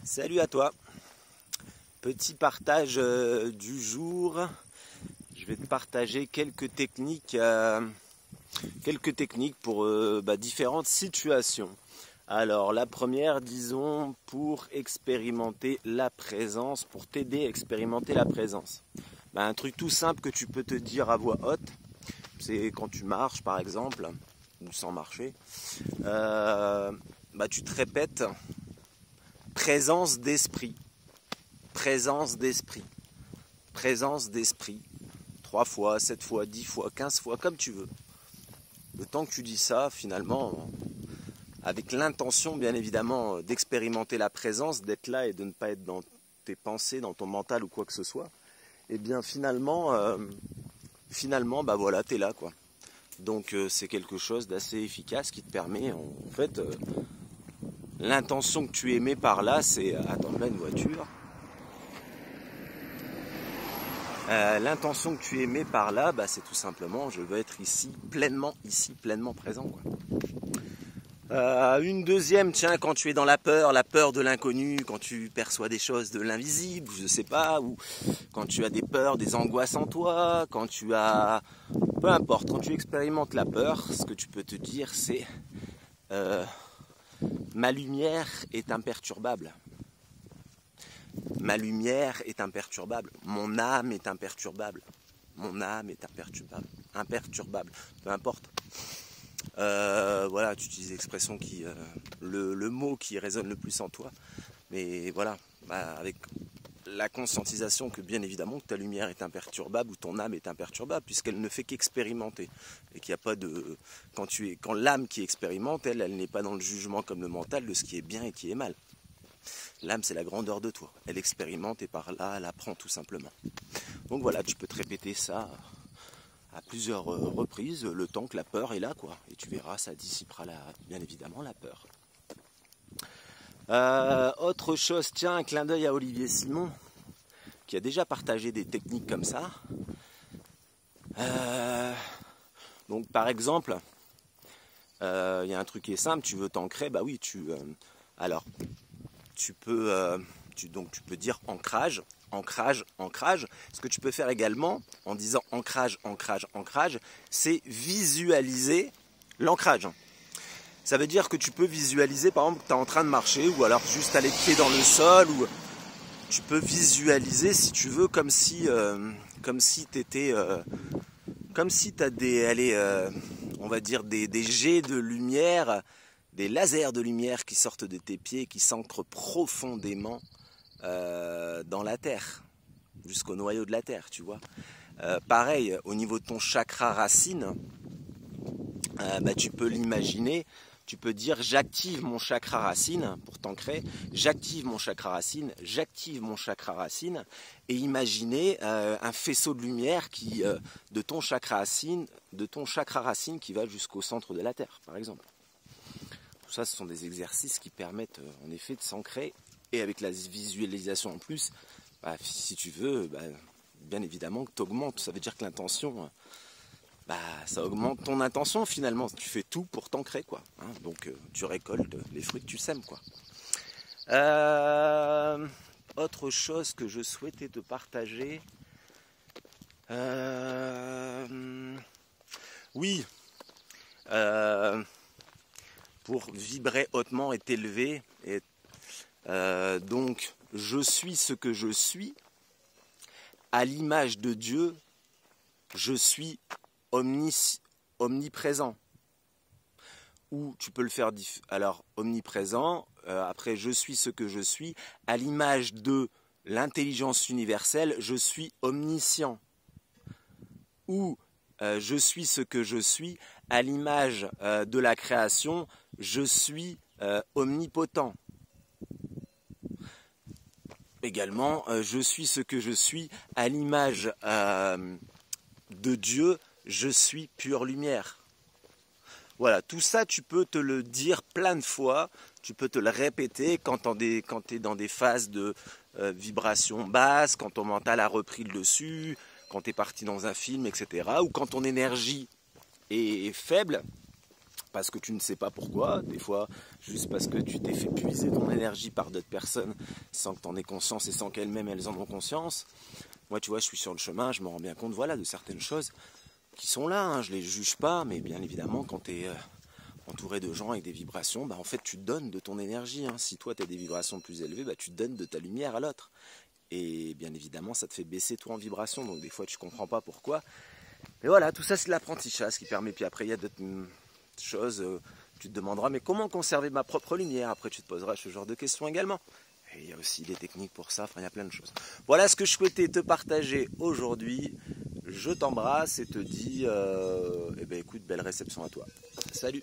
Salut à toi. Petit partage du jour. Je vais te partager quelques techniques pour différentes situations. Alors la première, disons, pour expérimenter la présence, pour t'aider à expérimenter la présence. Un truc tout simple que tu peux te dire à voix haute, c'est quand tu marches par exemple, ou sans marcher, tu te répètes présence d'esprit, présence d'esprit, présence d'esprit, 3 fois, 7 fois, 10 fois, 15 fois, comme tu veux. Le temps que tu dis ça, finalement, avec l'intention bien évidemment d'expérimenter la présence, d'être là et de ne pas être dans tes pensées, dans ton mental ou quoi que ce soit, et bien finalement, voilà, t'es là quoi. Donc c'est quelque chose d'assez efficace qui te permet en fait... L'intention que tu émets par là, c'est... Attends, là, une voiture. L'intention que tu émets par là, c'est tout simplement, je veux être ici, pleinement présent. Quoi. Une deuxième, tiens, quand tu es dans la peur de l'inconnu, quand tu perçois des choses de l'invisible, je sais pas, ou quand tu as des peurs, des angoisses en toi, quand tu as... Peu importe, quand tu expérimentes la peur, ce que tu peux te dire, c'est... ma lumière est imperturbable. Ma lumière est imperturbable. Mon âme est imperturbable. Mon âme est imperturbable. Imperturbable. Peu importe. Voilà, tu utilises l'expression qui... le mot qui résonne le plus en toi. Mais voilà, avec la conscientisation que bien évidemment que ta lumière est imperturbable ou ton âme est imperturbable puisqu'elle ne fait qu'expérimenter et qu'il n'y a pas de quand l'âme qui expérimente elle n'est pas dans le jugement comme le mental de ce qui est bien et qui est mal. L'âme c'est la grandeur de toi, elle expérimente et par là elle apprend tout simplement. Donc voilà, tu peux te répéter ça à plusieurs reprises le temps que la peur est là quoi et tu verras ça dissipera bien évidemment la peur. Autre chose, tiens, un clin d'œil à Olivier Simon, qui a déjà partagé des techniques comme ça. Donc par exemple, il y a un truc qui est simple, tu veux t'ancrer, tu peux dire ancrage, ancrage, ancrage. Ce que tu peux faire également, en disant ancrage, ancrage, ancrage, c'est visualiser l'ancrage. Ça veut dire que tu peux visualiser, par exemple, que tu es en train de marcher, ou alors juste aller pied dans le sol, ou tu peux visualiser, si tu veux, comme si tu as on va dire des jets de lumière, des lasers de lumière qui sortent de tes pieds, qui s'ancrent profondément dans la terre, jusqu'au noyau de la terre, tu vois. Pareil, au niveau de ton chakra racine, tu peux l'imaginer. Tu peux dire j'active mon chakra racine pour t'ancrer, j'active mon chakra racine, j'active mon chakra racine et imaginer un faisceau de lumière de ton chakra racine qui va jusqu'au centre de la Terre, par exemple. Tout ça, ce sont des exercices qui permettent en effet de s'ancrer et avec la visualisation en plus, si tu veux, bien évidemment que tu augmentes. Ça veut dire que l'intention... ça augmente ton intention finalement, tu fais tout pour t'ancrer quoi, hein, donc tu récoltes les fruits que tu sèmes quoi. Autre chose que je souhaitais te partager, oui, pour vibrer hautement et t'élever, donc je suis ce que je suis, à l'image de Dieu, je suis omniprésent. Ou tu peux le faire alors omniprésent, après je suis ce que je suis, à l'image de l'intelligence universelle, je suis omniscient. Ou je suis ce que je suis, à l'image de la création, je suis omnipotent. Également, je suis ce que je suis, à l'image de Dieu, je suis pure lumière. Voilà, tout ça, tu peux te le dire plein de fois, tu peux te le répéter quand tu es dans des phases de vibration basse, quand ton mental a repris le dessus, quand tu es parti dans un film, etc. Ou quand ton énergie est faible, parce que tu ne sais pas pourquoi, des fois juste parce que tu t'es fait puiser ton énergie par d'autres personnes sans que tu en aies conscience et sans qu'elles-mêmes elles en ont conscience. Moi, tu vois, je suis sur le chemin, je me rends bien compte, voilà, de certaines choses qui sont là, hein, je les juge pas, mais bien évidemment, quand tu es entouré de gens avec des vibrations, bah, en fait, tu donnes de ton énergie. Hein. Si toi, tu as des vibrations plus élevées, bah, tu donnes de ta lumière à l'autre. Et bien évidemment, ça te fait baisser toi en vibration, donc des fois, tu comprends pas pourquoi. Mais voilà, tout ça, c'est de l'apprentissage qui permet. Puis après, il y a d'autres choses, tu te demanderas, mais comment conserver ma propre lumière? Après, tu te poseras ce genre de questions également. Et il y a aussi des techniques pour ça, enfin il y a plein de choses. Voilà ce que je souhaitais te partager aujourd'hui. Je t'embrasse et te dis, eh ben, écoute, belle réception à toi. Salut!